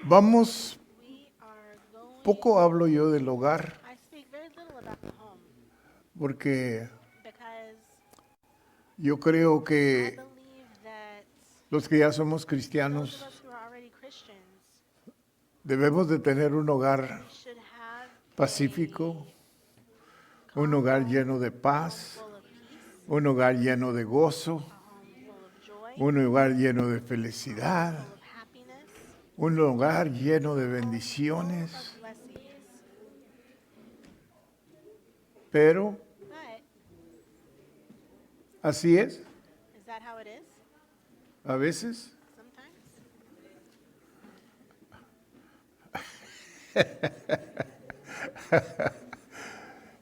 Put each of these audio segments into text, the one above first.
Vamos, we are going, poco hablo yo del hogar, I speak very little about the home porque because yo creo I que believe that los que ya somos those of cristianos us who are already Christians debemos de tener un hogar should have pacífico, un calm hogar home, lleno de a home paz, full of peace, un hogar lleno de gozo, a home full of joy, un hogar lleno de full felicidad, of happiness, un hogar lleno de full bendiciones, of blessings. pero But así es, is that how it is? a veces. Sometimes.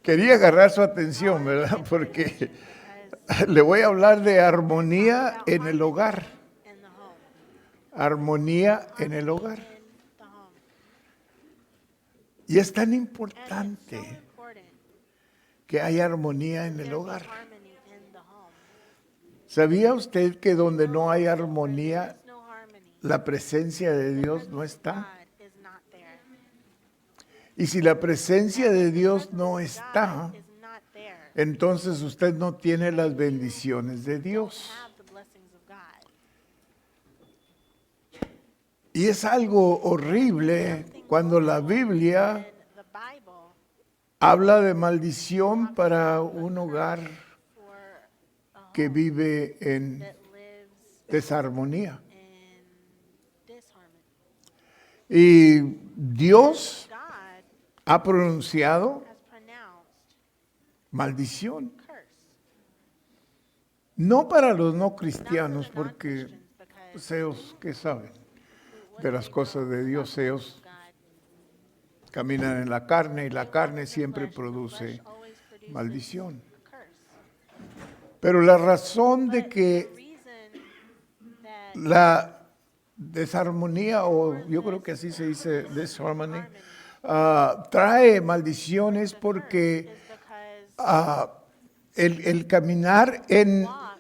Quería agarrar su atención, ¿verdad? Porque le voy a hablar de armonía en el hogar. In the home. Armonía en el hogar. In the home. Y es tan And it's so importante important que haya armonía en there el be hogar. harmony in the home. ¿Sabía usted que donde no hay Where armonía, there's no harmony, la presencia de the Dios no presence of está? God is not there. Y si la presencia And de if the Dios presence no of está, God is not there, entonces usted no tiene las bendiciones de you don't Dios. have the blessings of God. Y es algo horrible cuando la Biblia And the Bible habla de maldición para un hogar for a que home vive en that lives desarmonía. in disharmony. Y Dios God ha pronunciado has pronounced maldición. curse. No para los no Not for cristianos, the porque non-Christians, because ellos que saben what de do las they cosas know de about Dios, the things ellos of God? caminan en la carne y They la walk carne in the siempre flesh, and the produce flesh always produces maldición. a curse. Pero la razón de But the que reason that la desarmonía, o yo creo que así se dice, disharmony, trae maldiciones the curse porque is because el caminar en walk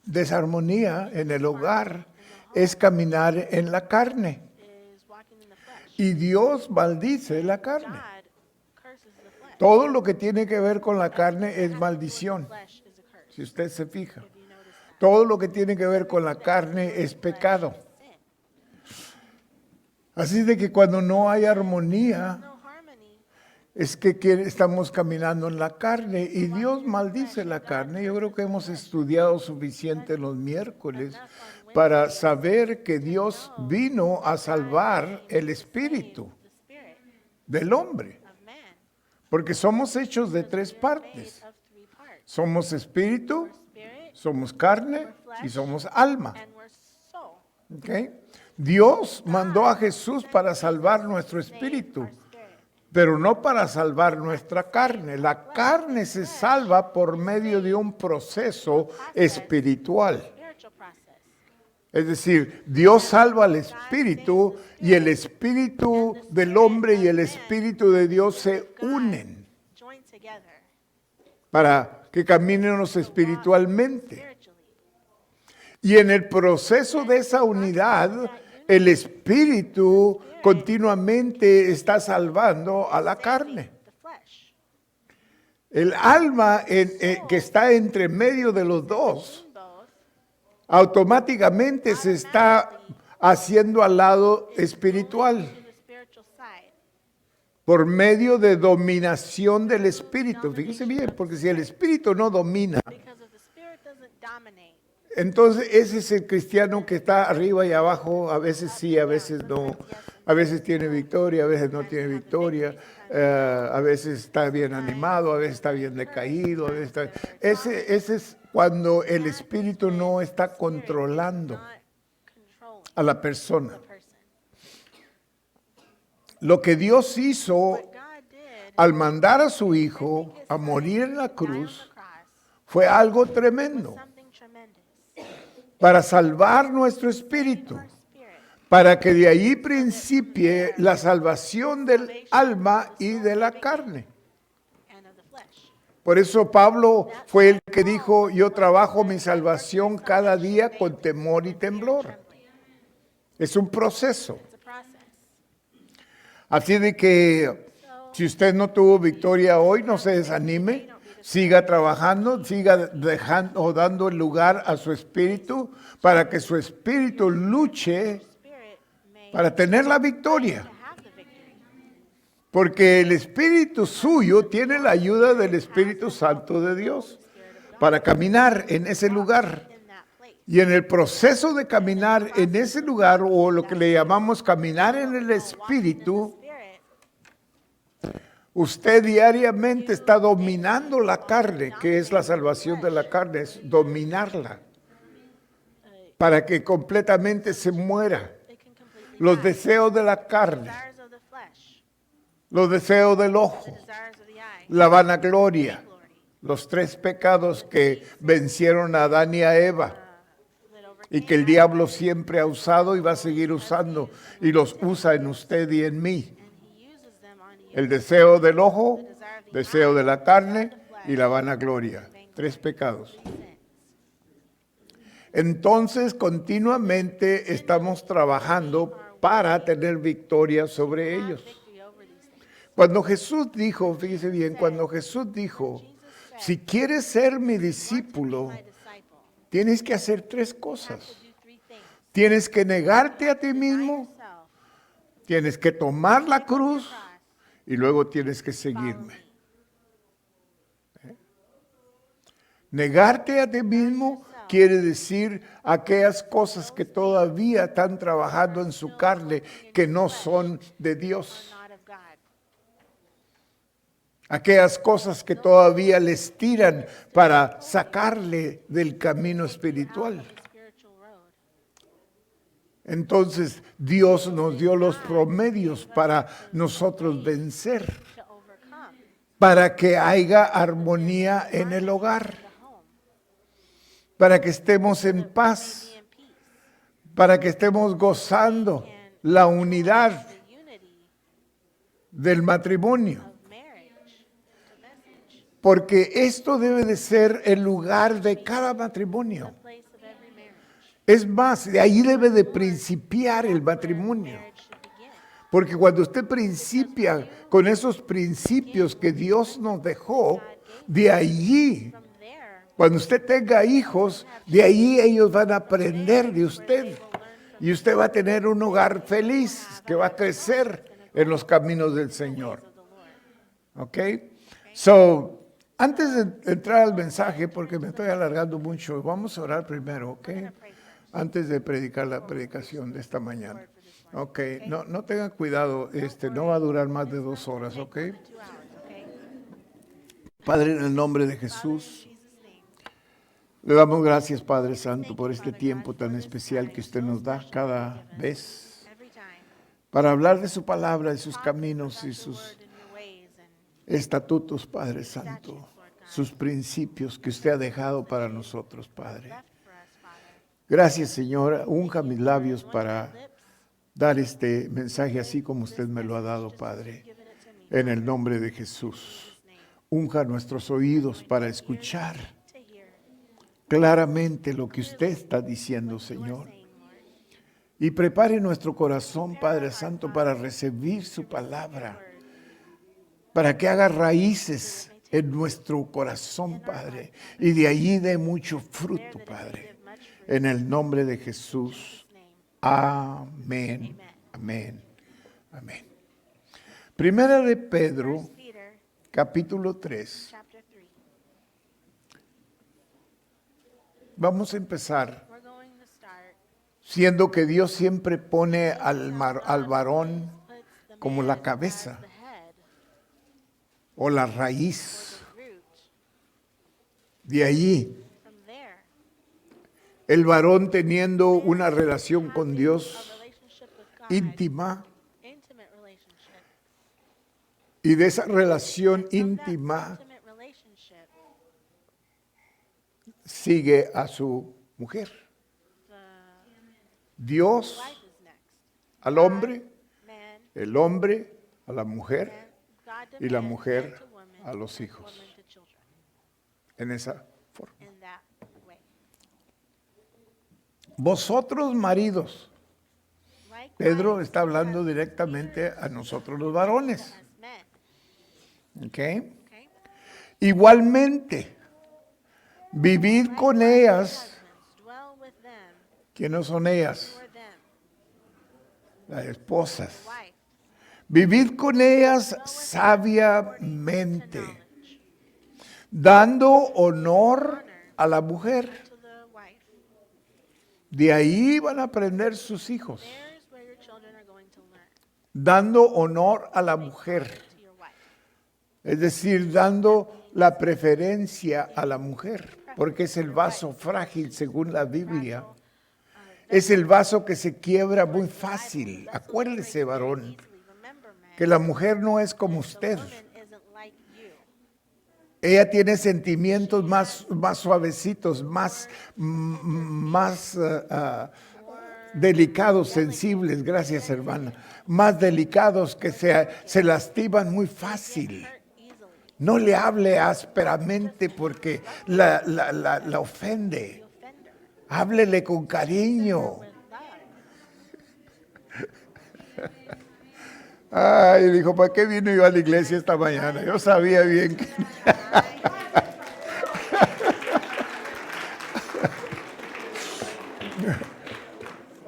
desarmonía en el hogar es caminar en la carne. is walking in the flesh. Y Dios maldice la carne. God curses the flesh. Todo lo que tiene que ver con la carne es Has to do with maldición, the flesh is a curse. si usted se fija. If you notice that. Todo lo que tiene que ver con la carne es pecado. Sin. Así de que cuando no hay armonía, No harmony. es que estamos caminando en la carne y Dios maldice la carne. Yo creo que hemos estudiado suficiente los miércoles para saber que Dios vino a salvar el espíritu The spirit del hombre, of man porque somos hechos de tres is made partes. of three parts. Somos espíritu, Spirit somos carne y somos alma. and we're soul. ¿Ok? Dios mandó a Jesús para salvar nuestro espíritu, Our spirit. pero no para salvar nuestra carne. La carne se salva por medio de un proceso espiritual. Spiritual process. Es decir, Dios salva al espíritu y el espíritu del hombre y el espíritu de Dios se unen Join together para que caminemos espiritualmente. spiritually. Y en el proceso de esa unidad, el espíritu continuamente está salvando a la carne. The flesh. El alma que está entre medio de los dos, Both automáticamente se está haciendo al lado espiritual to the spiritual side. por medio de dominación del espíritu. Fíjese bien, porque si el espíritu no domina, Because if the spirit doesn't dominate, entonces ese es el cristiano que está arriba y abajo, a veces sí, a veces no, a veces tiene victoria, a veces no tiene victoria, a veces está bien animado, a veces está bien decaído, a veces está... Ese es cuando el espíritu no está controlando not controlling a la persona. the person. Lo que Dios hizo What God did al mandar a su hijo a morir en la on the cruz cross fue algo tremendo something tremendous. para salvar nuestro espíritu, Our spirit. para que de ahí principie la salvación del alma y de la carne. And of the flesh. Por eso Pablo fue el que dijo, yo trabajo mi salvación cada día con temor y temblor. Es un proceso. It's a process. Así de que si usted no tuvo victoria hoy, no se desanime, siga trabajando, siga dejando o dando el lugar a su espíritu para que su espíritu luche Spirit may para tener la victoria. to have the victory. Porque el espíritu suyo tiene la ayuda del Espíritu Santo de Dios para caminar en ese lugar. In that place. Y en el proceso de caminar en ese lugar, o lo que le llamamos caminar en el espíritu, Spirit, usted diariamente está dominando la carne, que es la salvación de la carne, es dominarla, para que completamente se muera. it can completely Los die. deseos de la carne, Desires of the flesh, los deseos del ojo, desires of the eye, la vanagloria, glory, los 3 pecados que vencieron a Adán y a Eva, that overcame y que el diablo siempre ha usado y va a seguir usando, y los usa en usted y en mí. and he uses them on you. El deseo del ojo, deseo de la carne y la vanagloria. 3 pecados. Sins. Entonces, continuamente estamos trabajando para tener victoria sobre ellos. Victory over these things. Cuando Jesús dijo, fíjese bien, cuando Jesús dijo, si quieres ser mi discípulo, My disciple, tienes que hacer 3 to cosas. do 3 things. Tienes que negarte a ti Deny mismo, yourself, tienes que tomar la cruz cross, y luego tienes que follow seguirme. me. Negarte a ti mismo quiere decir aquellas cosas que todavía están trabajando en su carne que no son de Dios. Not of God. Aquellas cosas que todavía les tiran para sacarle del camino espiritual. Spiritual road. Entonces Dios nos dio los promedios para nosotros vencer, To overcome para que haya armonía en el hogar, the home. para que estemos en paz, Be in peace. para que estemos gozando la unidad The unity del matrimonio. of marriage. The message. Porque esto debe de ser el lugar de cada matrimonio. The place of every marriage. Es más, de ahí debe de principiar el matrimonio. Marriage should begin. Porque cuando usted principia con esos principios que Dios nos dejó, de allí, From there, cuando usted tenga hijos, de ahí ellos van a aprender de usted. Y usted va a tener un hogar feliz que va a crecer en los caminos del Señor. of the Lord. ¿Ok? So, antes de entrar al mensaje, porque me estoy alargando mucho, vamos a orar primero, ¿ok? Antes de predicar la predicación de esta mañana. Ok, no tengan cuidado, no va a durar más de 2 horas, ¿ok? 2 hours, okay? Padre, en el nombre de Jesús, In Jesus' name. le damos gracias, Padre Santo, por este tiempo tan especial que usted nos da cada vez Every time. para hablar de su palabra, de sus Talk caminos about y your sus word and your ways and estatutos, Padre Santo, sus principios que usted ha dejado para nosotros, Padre. left for us, Father. Gracias, Señor. Unja mis labios para dar este mensaje así como usted me lo ha dado, Padre. Given it to me. En el nombre de Jesús. Unja nuestros oídos para escuchar To hear. claramente lo que usted está diciendo, Señor. Saying, Lord. Y prepare nuestro corazón, Padre Santo, para recibir su palabra. Para que haga raíces en nuestro corazón, Padre. Y de allí dé mucho fruto, Padre. Give much fruit. En el nombre de Jesús. In His name. Amén. Amén. Amén. Primera de Pedro, 1 Peter capítulo 3. chapter 3. Vamos a empezar We're going to start. siendo que Dios siempre pone al varón Puts the como man la as cabeza the head o la raíz. or the root. De allí, From there, el varón teniendo una relación con a Dios relationship with God. íntima, Intimate relationship. y de esa relación From that íntima intimate relationship, sigue a su mujer. the Dios wife is next. al hombre, Man, el hombre a la mujer, and God to y la man, mujer man to woman, a los and hijos. woman to children. En esa forma. In that way. Vosotros, maridos, Pedro está hablando directamente a nosotros los varones. as men. ¿Ok? Okay? Igualmente, vivid con ellas. Husbands, dwell with them. ¿Quiénes son ellas? Who are them? Las esposas. Wife. Vivid con ellas To sabiamente, knowledge. dando honor a la mujer. To the wife. De ahí van a aprender sus hijos, There's where your children are going to learn. dando honor a la mujer. To your wife. Es decir, dando la preferencia a la mujer, porque es el vaso frágil según la Biblia. Es el vaso que se quiebra muy fácil. Acuérdese, varón, Easily. Remember, man, que la mujer no es como the usted. woman isn't like you. Ella tiene sentimientos más suavecitos, más delicados, sensibles, gracias hermana, más delicados que se lastiman muy fácil. Hurt easily. No le hable ásperamente porque la ofende. Offender. Háblele con cariño. With love. Ay, dijo, ¿para qué vino yo a la iglesia esta mañana? Yo sabía bien que...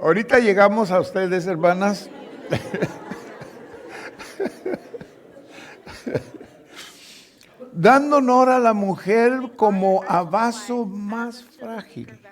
Ahorita llegamos a ustedes, hermanas. Dando honor a la mujer como a vaso más frágil. Vessel.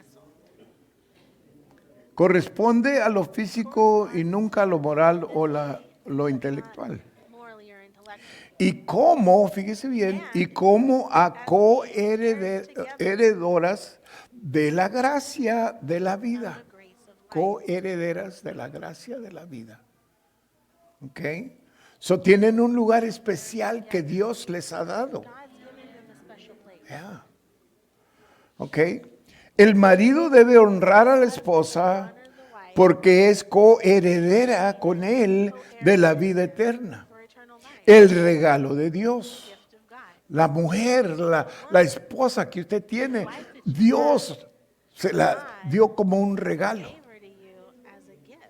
Corresponde a lo físico y nunca a lo moral o lo intelectual. Morally or intellectually. Y cómo, fíjese bien, y cómo a coheredoras de la gracia de la vida. The grace of life. Coherederas de la gracia de la vida. ¿Ok? So tienen un lugar especial que Dios les ha dado. God's given them a special place. Yeah. ¿Ok? El marido debe honrar a la esposa Honor the wife porque es coheredera con él de la vida eterna. for eternal life. El regalo de Dios. Gift of God. La mujer, la esposa que usted tiene, Dios se la dio como un regalo. Gave her to you as a gift.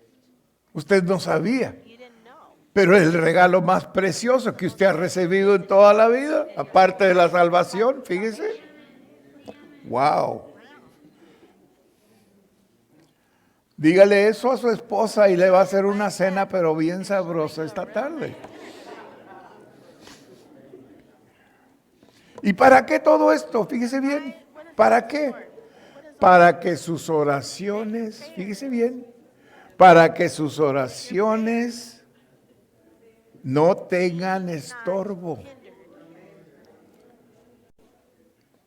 Usted no sabía, You didn't know. pero el regalo más precioso que usted ha recibido en toda la vida, aparte de la salvación, fíjese. Wow. Dígale eso a su esposa y le va a hacer una cena, pero bien sabrosa esta tarde. ¿Y para qué todo esto? Fíjese bien. ¿Para qué? Para que sus oraciones, fíjese bien, para que sus oraciones no tengan estorbo.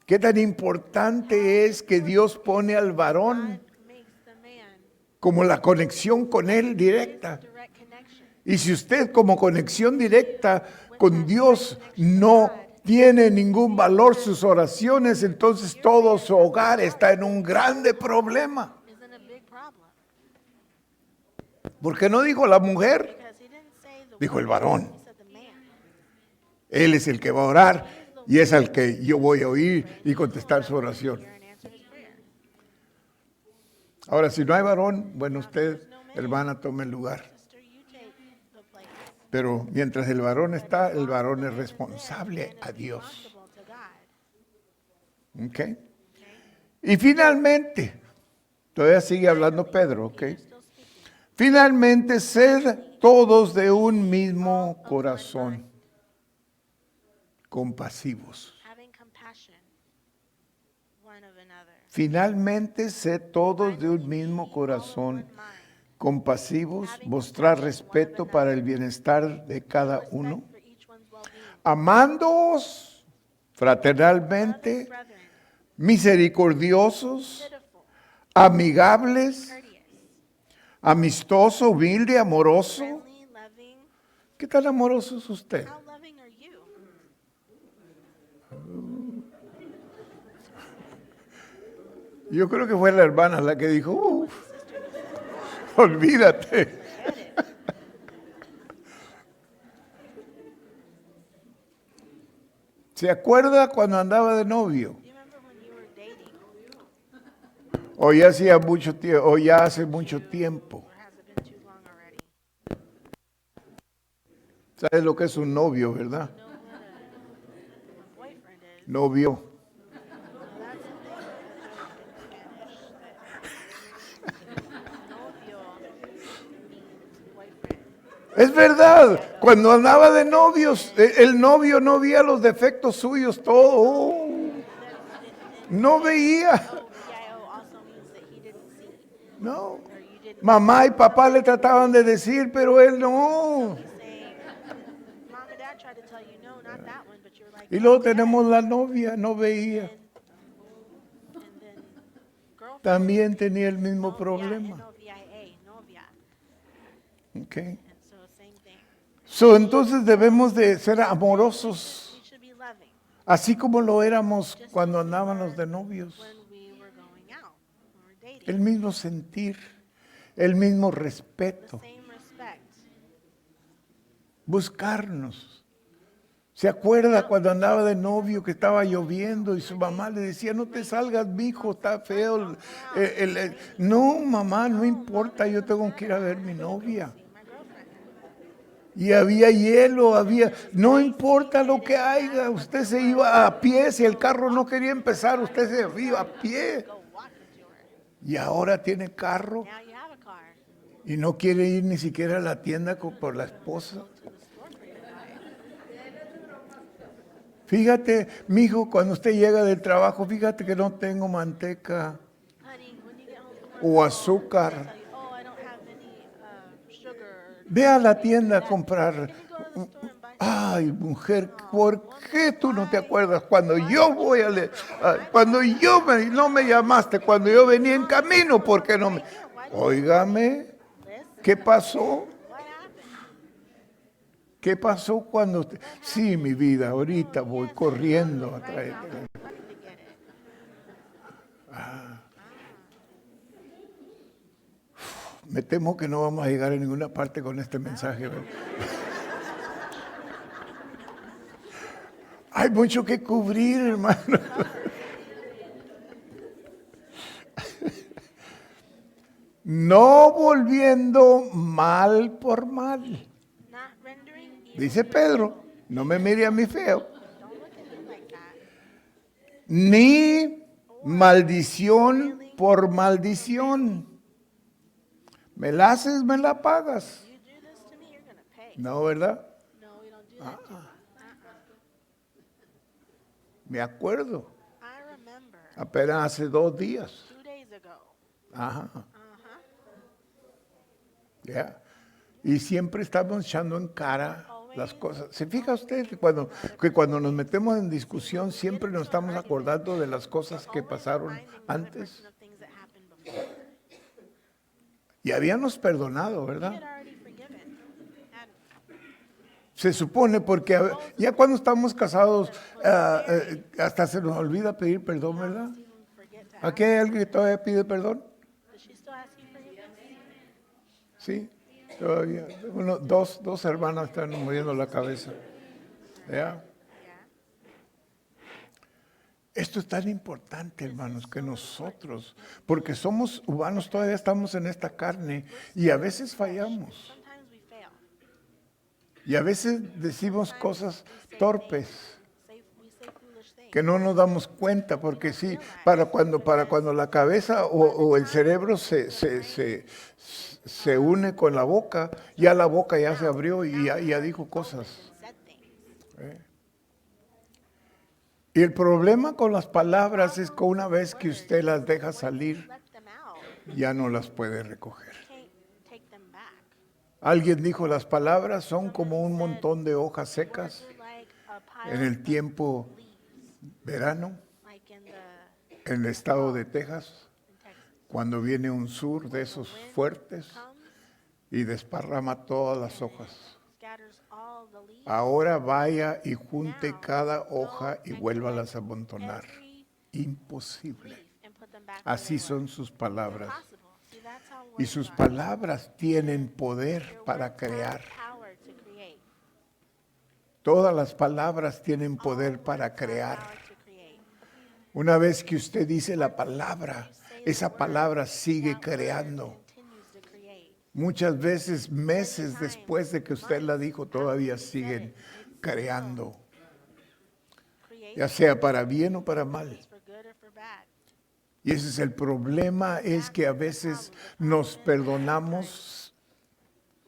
¿Qué tan importante es que Dios pone al varón Makes the man como la conexión con Él directa? direct connection. Y si usted como conexión directa con Dios no tiene ningún valor sus oraciones, entonces todo su hogar está en un grande problema. Isn't a big problem. ¿Por qué no dijo la mujer? Because he didn't say the Dijo el woman, varón. he said the man. Él es el que va a orar y es al que yo voy a oír y contestar su oración. Hear and answer his prayer. Ahora, si no hay varón, bueno, usted, hermana, tome el lugar. Sister, you take the place. Pero mientras el varón está, el varón es responsable a Dios. Responsible to God. ¿Ok? Y finalmente, todavía sigue hablando Pedro, ¿ok? Still speaking. Finalmente, sed todos de un mismo corazón, compasivos. Having compassion one of another. Finalmente, sed todos de un mismo corazón, compasivos, mostrar respeto para el bienestar de cada uno, For each one's well-being. amándoos fraternalmente, Brethren, misericordiosos, pitiful, amigables, courteous, amistoso, humilde, amoroso. friendly, loving. ¿Qué tan amoroso es usted? How loving are you? Yo creo que fue la hermana la que dijo, olvídate. ¿Se acuerda cuando andaba de novio? Do you remember when you were dating? O ya hacía mucho tiempo, o ya hace mucho tiempo. Or has it been too long ¿Sabes lo que es un novio, verdad? know what a boyfriend is. Novio. Well, that's the thing in Spanish. Novio means boyfriend. Es verdad, cuando andaba de novios, el novio no veía los defectos suyos, todo. No veía. VIO also means that he didn't see, No. or you didn't Mamá y papá le trataban de decir, pero él no. say. Mom and dad tried to tell you, no, not that one, but you're like, Y "No, luego Dad." tenemos la novia, no veía. And then girlfriend. También tenía el mismo Novia, problema. N-O-V-I-A, novia. Okay. And so same thing. So, entonces debemos de ser amorosos, We should be loving así como lo éramos cuando andábamos de novios. when we were going out, when we were dating. El mismo sentir, el mismo The respeto, same respect. buscarnos. ¿Se acuerda cuando andaba de novio que estaba lloviendo y su mamá le decía, no te salgas, mijo, está feo? No, mamá, no importa, yo tengo que ir a ver mi novia. See my girlfriend. Y había hielo, no importa lo que haya, usted se iba a pie, si el carro no quería empezar, usted se iba a pie. Go walking to her. Y ahora tiene carro Now you have a car. y no quiere ir ni siquiera a la tienda por la esposa. To the store for your wife. Fíjate, mijo, cuando usted llega del trabajo, fíjate que no tengo manteca Honey, when you get home from work, o azúcar. tell you, oh, I don't have any sugar. Ve a la tienda a comprar. Can you go to the store and buy Ay, mujer, ¿por qué tú no te acuerdas cuando yo voy a leer? Cuando yo no me llamaste, cuando yo venía en camino, ¿por qué no me? Óigame, this? ¿qué pasó? What happened? ¿Qué pasó cuando? Sí, mi vida, ahorita voy corriendo a traer. Running to get it. Me temo que no vamos a llegar a ninguna parte con este mensaje, ¿verdad? Hay mucho que cubrir, hermano. No volviendo mal por mal. Not rendering evil. Dice Pedro, no me mire a mí feo. Don't look at me like that. Ni maldición por maldición. Me la haces, me la pagas. You do this to me, you're going to pay. No, ¿verdad? No, we don't do that to you. Me acuerdo. I remember Apenas hace 2 días. 2 days ago. Ajá. Uh-huh. Ya. Y siempre estamos echando en cara las cosas. ¿Se fija usted que cuando nos metemos en discusión siempre nos estamos acordando de las cosas que pasaron antes? Of things that happened before. Y habíamos perdonado, He ¿verdad? had already forgiven. Se supone, porque ya cuando estamos casados hasta se nos olvida pedir perdón, ¿verdad? Even forget to ¿Aquí hay alguien que todavía pide perdón? Does she still ask you forgiveness? Sí, todavía. Dos hermanas están moviendo la cabeza. ¿Ya? Yeah. Esto es tan importante, hermanos, que nosotros, porque somos humanos, todavía estamos en esta carne y a veces fallamos. Sometimes we fail. Y a veces decimos cosas torpes We say foolish things. que no nos damos cuenta, porque sí, para cuando la cabeza o el cerebro se une con la boca, ya la boca ya se abrió y ya dijo cosas. Said things. Y el problema con las palabras es que una vez que usted las deja salir, Let them out. ya no las puede recoger. Can't take them back. Alguien dijo, las palabras son como un montón de hojas secas They're like a pile en el tiempo of leaves, verano, like in en el estado de Texas, Texas. cuando viene un sur de esos fuertes Comes, y desparrama todas las hojas. scatters all the leaves. Ahora vaya y junte cada hoja y vuélvalas a amontonar. Every Imposible. leaf and put them back Así where they son were. sus palabras. Impossible. See, that's how Y words sus are. palabras tienen poder Your para words have crear. power to create. Todas las palabras tienen All poder words para have crear. power to create. Una vez que usted dice la palabra, You say esa the word, palabra sigue that word creando. continues to create. Muchas veces, meses después de que usted la dijo, todavía siguen creando, ya sea para bien o para mal. for good or for bad. Y ese es el problema, es que a veces nos perdonamos,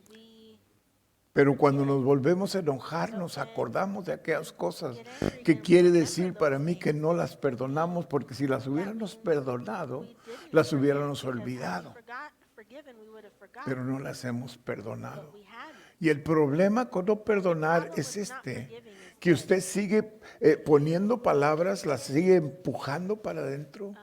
We pero cuando nos volvemos a enojar nos acordamos de aquellas cosas que quiere decir para mí que no las perdonamos, porque si las hubiéramos perdonado, las hubiéramos olvidado, forgiven, we would have forgotten, pero no las hemos perdonado. we hadn't. Y el problema con no perdonar es que usted sigue poniendo palabras, las sigue empujando para adentro.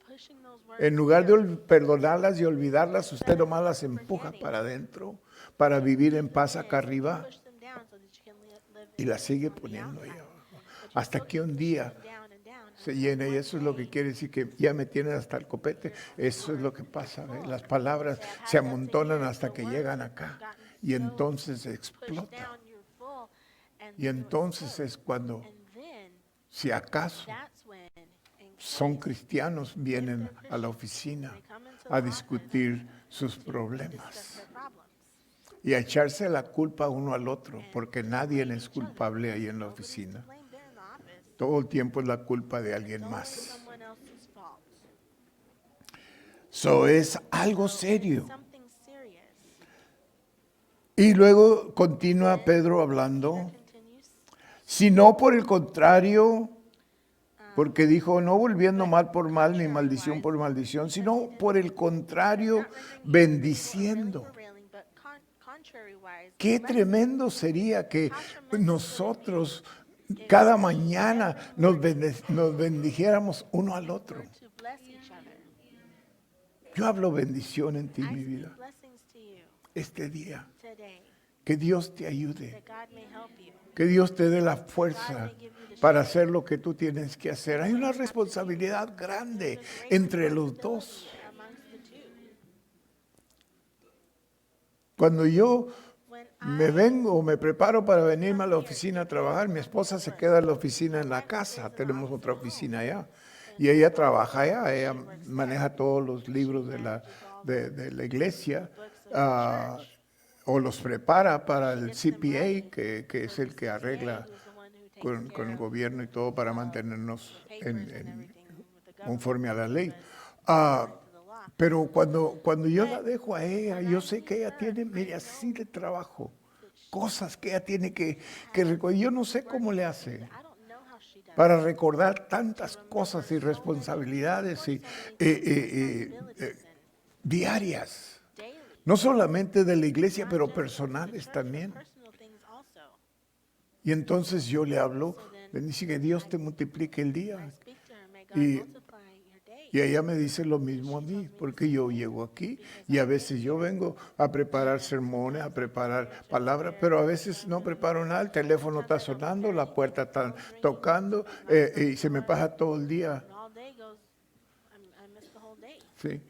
Pushing those words En lugar de perdonarlas y olvidarlas, usted nomás las empuja para adentro, para vivir en paz acá arriba, push them down so that you can live y las sigue poniendo ahí abajo. Hasta que un día down and down. se llena, y eso es lo que quiere decir que ya me tienen hasta el copete. Eso es lo que pasa, ¿ve? Las palabras se amontonan hasta que llegan acá, y entonces explota. Down, you're full, and Y entonces es cuando, then si acaso that's when son cristianos, vienen a la oficina a discutir sus problemas their problems. y a echarse la culpa uno al otro, porque nadie es culpable ahí en la oficina. Blame there in the office. Todo el tiempo es la culpa de alguien más. Someone else's fault. So es algo serio. Something serious. Y luego continúa Pedro hablando, Continues. sino por el contrario, porque dijo, no volviendo mal por mal ni maldición por maldición, sino por el contrario, bendiciendo. Railing, but contrary-wise, Qué tremendo sería que nosotros cada mañana nos bendijéramos uno al otro. to bless each other. Yo hablo bendición en ti, I mi speak vida, blessings to you este día. today, Que Dios te ayude, that God may help you. que Dios te dé la fuerza para hacer lo que tú tienes que hacer. Hay una responsabilidad grande entre los dos. Amongst the two. Cuando yo When me vengo, me preparo para venirme a la oficina a trabajar, mi esposa se queda en la oficina en la casa, tenemos otra oficina allá, y ella trabaja allá, ella maneja todos los libros de la iglesia, o los prepara para el CPA, que es el que arregla con el gobierno y todo para mantenernos conforme a la ley. Pero cuando yo la dejo a ella, yo sé que ella tiene, mire, así de trabajo, cosas que ella tiene que recordar. Yo no sé cómo le hace I don't know how she does para recordar tantas cosas y responsabilidades diarias, daily, no solamente de la iglesia, pero personales también. personal things also. Y entonces yo le hablo, bendice que Dios te multiplique el día. Speak to her, may God Y- multiply your day. Y ella me dice lo mismo a mí, porque yo llego aquí y a veces yo vengo a preparar sermones, a preparar palabras, pero a veces no preparo nada, el teléfono está sonando, la puerta está tocando y se me pasa todo el día. And all day goes, I missed the whole day. ¿Sí?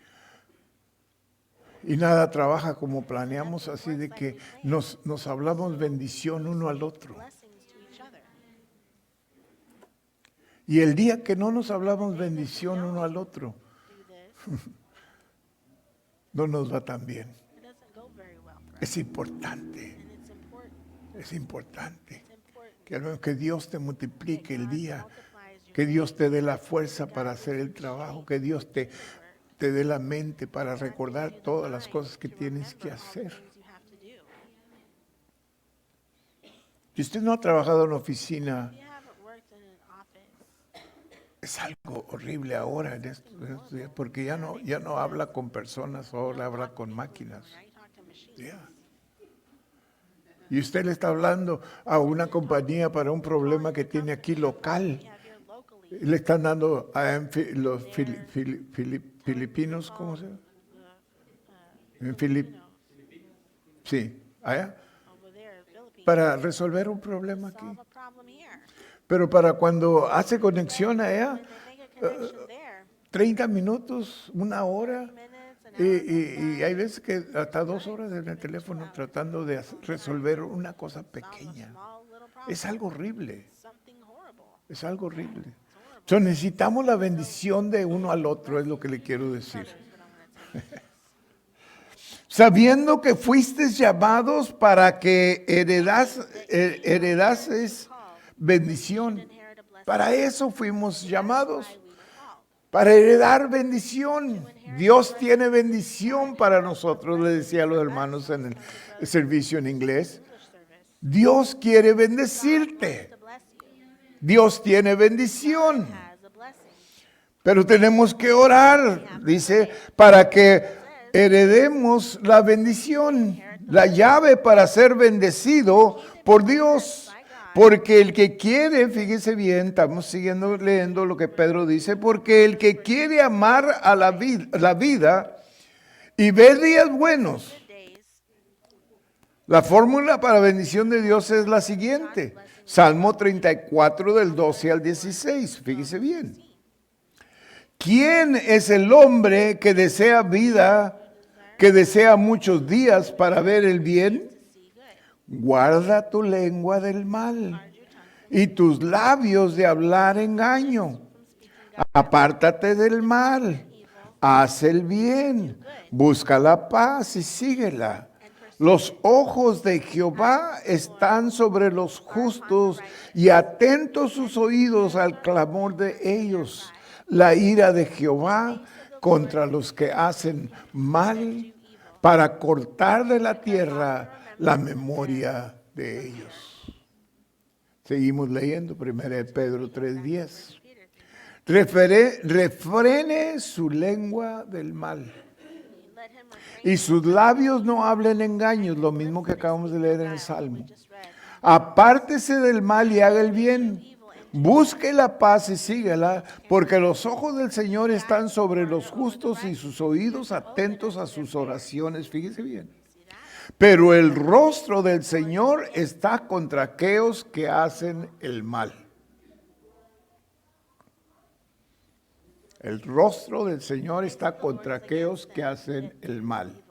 Y nada trabaja como planeamos, así de que nos hablamos bendición uno al otro. Blessings to each other. Y el día que no nos hablamos bendición uno al otro, Do this, no nos va tan bien. it doesn't go very well for us. Es importante, And it's important. es importante. It's important. Que, que Dios te multiplique el día, Multiplies your que Dios te dé la fuerza para hacer el trabajo, que Dios te dé la mente para recordar todas las cosas que tienes que hacer. things you have to do. Si usted no ha trabajado en oficina, If you haven't worked in an office, es algo horrible ahora en estos días, porque ya no habla con personas, ahora habla con máquinas. now you talk to machines. Ya. Y usted le está hablando a una compañía para un problema que tiene aquí local. You have here locally. Le están dando a los filipinos, ¿cómo se llama? En sí, allá, Over there, Philippines. para resolver un problema aquí. Solve a problem here. Pero para cuando hace conexión allá, When they make a connection there, 30 minutos, una hora, minutes, an y hay veces que hasta 2 horas en el teléfono tratando de resolver una cosa pequeña. small little problem. Es algo horrible, Something horrible. es algo horrible. So, necesitamos la bendición de uno al otro, es lo que le quiero decir. Is what I'm going to tell you. sabiendo que fuisteis llamados para que heredases bendición. Para eso fuimos llamados, para heredar bendición. Dios tiene bendición para nosotros, le decía a los hermanos en el servicio en inglés. Dios quiere bendecirte. Dios tiene bendición. Pero tenemos que orar, dice, para que heredemos la bendición, la llave para ser bendecido por Dios. Porque el que quiere, fíjese bien, estamos siguiendo leyendo lo que Pedro dice, porque el que quiere amar a la vida y ver días buenos, la fórmula para bendición de Dios es la siguiente. Salmo 34 del 12 al 16, fíjese bien. ¿Quién es el hombre que desea vida, que desea muchos días para ver el bien? Guarda tu lengua del mal y tus labios de hablar engaño. Apártate del mal, haz el bien, busca la paz y síguela. Los ojos de Jehová están sobre los justos y atentos sus oídos al clamor de ellos. La ira de Jehová contra los que hacen mal, para cortar de la tierra la memoria de ellos. Seguimos leyendo 1 Pedro 3:10. Refrene su lengua del mal y sus labios no hablen engaños, lo mismo que acabamos de leer en el Salmo. Apártese del mal y haga el bien. Busque la paz y síguela, porque los ojos del Señor están sobre los justos y sus oídos atentos a sus oraciones. Fíjese bien. Pero el rostro del Señor está contra aquellos que hacen el mal. El rostro del Señor está contra aquellos que hacen el mal.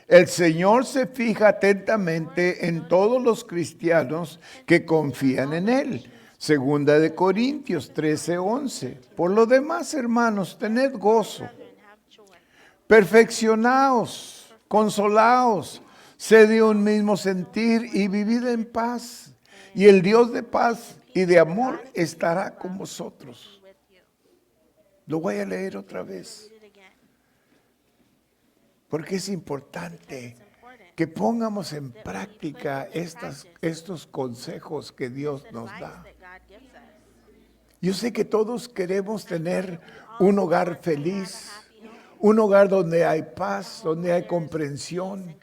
El Señor se fija atentamente en todos los cristianos que confían en Él. Segunda de Corintios 13:11. Por lo demás, hermanos, tened gozo, perfeccionaos, consolaos, sed de un mismo sentir y vivid en paz. Y el Dios de paz y de amor estará con vosotros. Lo voy a leer otra vez, porque es importante que pongamos en práctica estos consejos que Dios nos da. Yo sé que todos queremos tener un hogar feliz, un hogar donde hay paz, donde hay comprensión,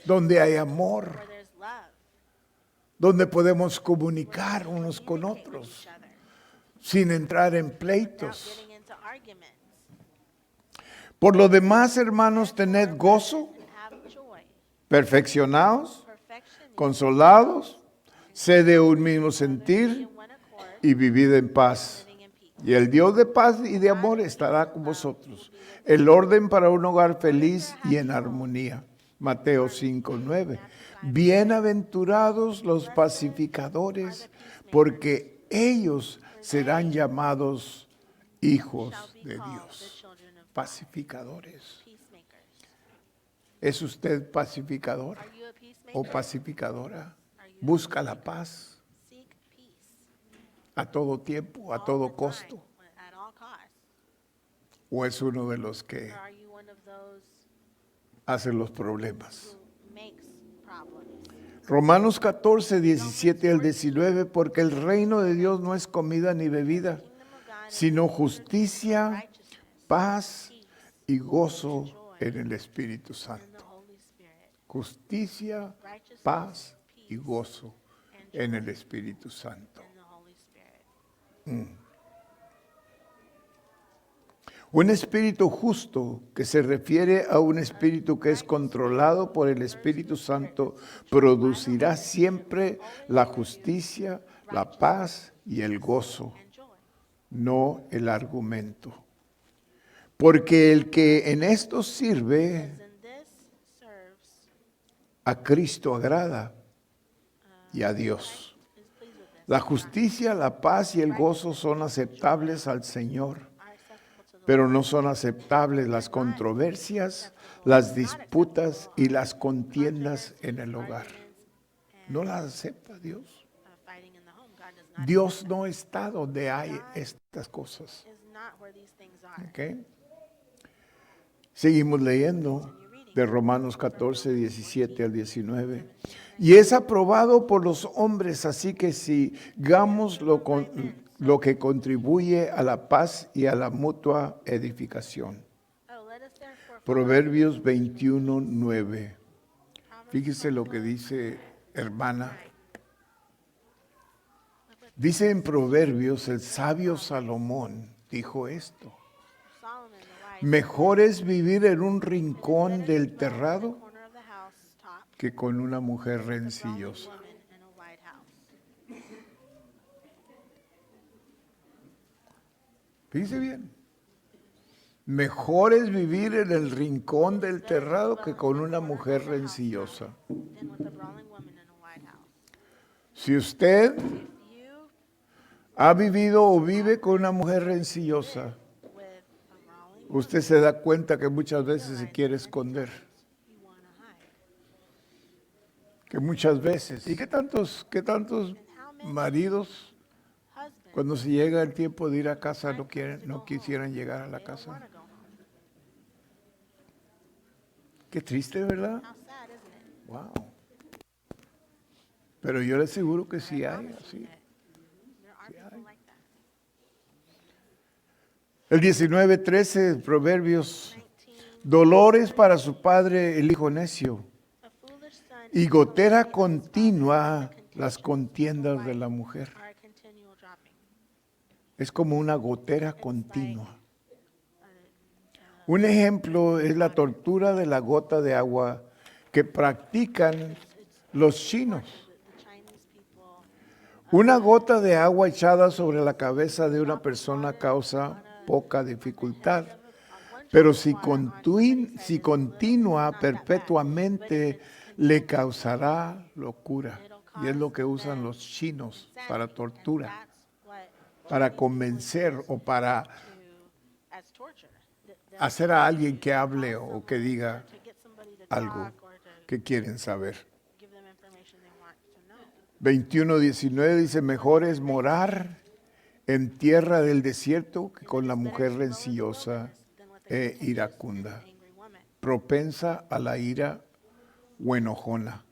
donde hay amor, donde podemos comunicar unos con otros sin entrar en pleitos. Por lo demás, hermanos, tened gozo, perfeccionaos, consolados, sed de un mismo sentir y vivid en paz. Y el Dios de paz y de amor estará con vosotros. El orden para un hogar feliz y en armonía. Mateo 5:9. Bienaventurados los pacificadores, porque ellos serán llamados hijos de Dios. Pacificadores. ¿Es usted pacificador o pacificadora? ¿Busca la paz a todo tiempo, a todo costo? ¿O es uno de los que hace los problemas? Romanos 14:17 al 19, porque el reino de Dios no es comida ni bebida, sino justicia, paz y gozo en el Espíritu Santo. Justicia, paz y gozo en el Espíritu Santo. Un espíritu justo, que se refiere a un espíritu que es controlado por el Espíritu Santo, producirá siempre la justicia, la paz y el gozo, no el argumento. Porque el que en esto sirve a Cristo agrada y a Dios. La justicia, la paz y el gozo son aceptables al Señor. pero no son aceptables las controversias, las disputas y las contiendas en el hogar. No las acepta Dios. Fighting in the home. God does not Dios no está donde hay estas cosas. is not where these things are. ¿Ok? Seguimos leyendo de Romanos 14, 17 al 19. Y es aprobado por los hombres, así que sigamos lo que contribuye a la paz y a la mutua edificación. Oh, let us therefore Proverbios 21, 9. Fíjese lo que dice, hermana. Dice en Proverbios, el sabio Salomón dijo esto: Solomon the wise mejor es vivir en un rincón del terrado corner of the house top, que con una mujer brawling rencillosa. woman in a white house. Fíjese bien. Mejor es vivir en el rincón del terrado que con una mujer rencillosa. Than with a brawling woman in a white house. Si usted If you ha vivido o vive con una mujer rencillosa, with a brawling usted se da cuenta que muchas veces se quiere esconder. you want to hide. Que muchas veces. ¿Y qué tantos maridos Husband cuando se llega el tiempo de ir a casa no quisieran llegar a la they don't casa? want to go home. Qué triste, ¿verdad? How sad, isn't it? Wow. Pero yo le aseguro que sí hay así. There are people like that. El 19:13, Proverbios. Dolores para su padre el hijo necio, A foolish son y gotera continua las contiendas de la mujer. are a continual dropping. Es como una gotera continua. Un ejemplo es la tortura de la gota de agua que practican los chinos. The Chinese people Una gota de agua echada sobre la cabeza de una persona causa poca dificultad, pero si continúa perpetuamente le causará locura. Y es lo que usan los chinos para tortura, that's what para convencer o para as torture. hacer a alguien que hable o que diga To get somebody to algo talk or to que quieren saber. give them information they want to know. 21:19 dice, mejor es morar en tierra del desierto que con la mujer rencillosa e iracunda, Angry woman propensa a la ira o enojona,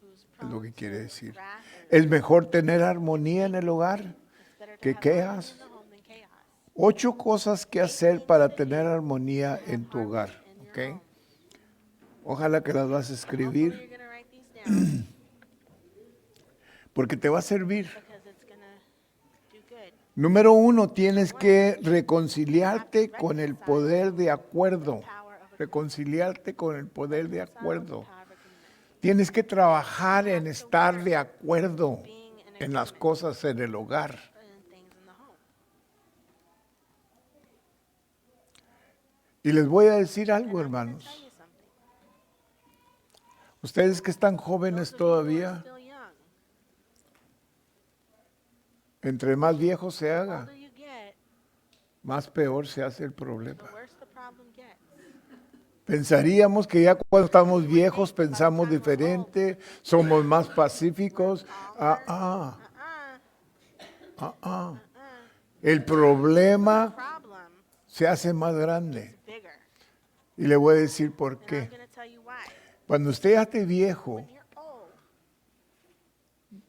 who's es lo que quiere decir. wrath or Es mejor tener armonía en el hogar it's better to que have harmony quejas. in the home than chaos. 8 cosas que hacer para tener armonía en tu hogar, ¿ok? Ojalá que las vas a Hopefully escribir you're going to write these down porque te va a servir. because it's going to do good. Número 1, tienes que reconciliarte con el poder de acuerdo. Reconciliarte con el poder de acuerdo. Power of agreement. Tienes que trabajar en estar de acuerdo en las cosas en el hogar. And things in the home. Y les voy a decir algo, I'm gonna hermanos. tell you something. Ustedes que están jóvenes Those of you who are todavía, still young, entre más viejo se the haga, older you get, más peor se hace el the problema. worse the problem gets. Pensaríamos que ya cuando estamos viejos pensamos diferente, somos más pacíficos. Uh-uh. El problema Problem se hace más grande. bigger. Y le voy a decir por And I'm qué. going to tell you why. Cuando usted ya esté viejo, When you're old,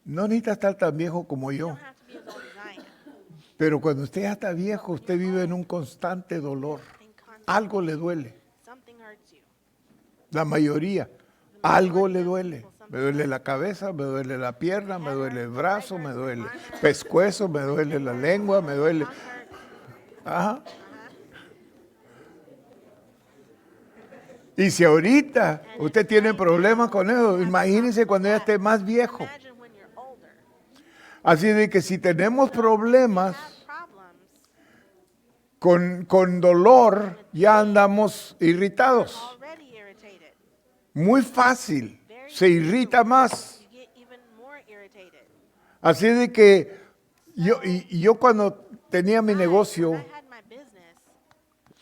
no necesita estar tan viejo como you yo, don't have to be as old as I am. pero cuando usted ya está viejo, usted vive en un constante dolor. And constant, Algo le duele. something hurts you. La mayoría, algo le duele. Me duele la cabeza, me duele la pierna, me duele el brazo, me duele el pescuezo, me duele la lengua, me duele. Tongue hurts. Ajá. Y si ahorita usted tiene problemas con eso, imagínese cuando ya esté más viejo. Imagine when you're older. Así de que si tenemos problemas Have problems, con dolor, ya andamos irritados. already irritated. Muy fácil, se irrita más. You get even more irritated. Así de que yo cuando tenía mi negocio, When I had my business,